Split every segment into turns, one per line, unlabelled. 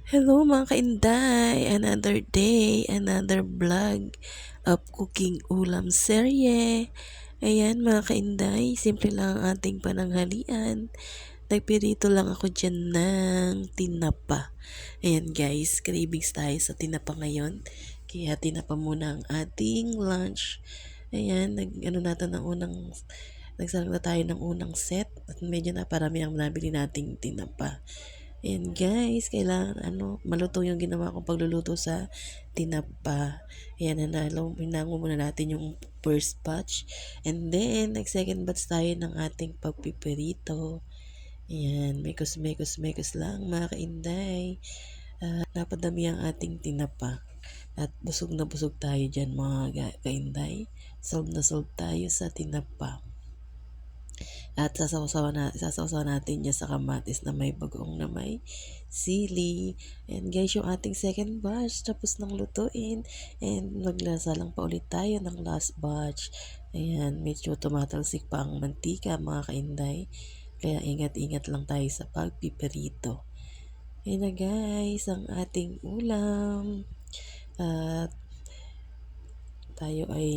Hello mga kainday! Another day, another vlog of cooking ulam serye. Ayan mga kainday, simple lang ang ating pananghalian. Nagpirito lang ako dyan ng tinapa. Ayan guys, cravings tayo sa tinapa ngayon. Kaya tinapa muna ang ating lunch. Ayan, nag-ano natin ng unang, nagsalang na tayo ng unang set. At medyo na parami ang nabili nating tinapa. Ayan guys, kailangan maluto yung ginawa kong pagluluto sa tinapa. Ayan, hinango muna natin yung first batch. And then, nag-second batch tayo ng ating pagpipirito. Ayan, mekos lang mga kainday. Napadami ang ating tinapa. At busog na busog tayo dyan mga kainday. Solve na solve tayo sa tinapa. At sasawsawan natin dyan sa kamatis na may bagoong na may sili. And guys, yung ating second batch tapos nang lutuin. And maglasa lang pa ulit tayo ng last batch. Ayan, medyo tumatalsik pa ang mantika mga kainday. Kaya ingat-ingat lang tayo sa pagpipirito. Ayan na guys, ang ating ulam. At tayo ay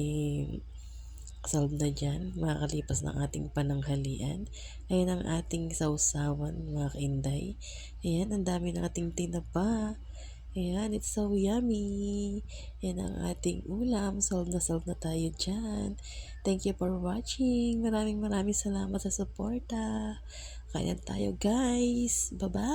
solve na dyan, makakalipas ng ating pananghalian. Ayan ang ating sausawan mga kainday. Ayan, ang dami ng ating tinapa. Ayan, it's so yummy. Ayan ang ating ulam. Solve na tayo dyan. Thank you for watching. Maraming salamat sa suporta. Kaya tayo guys. Bye-bye.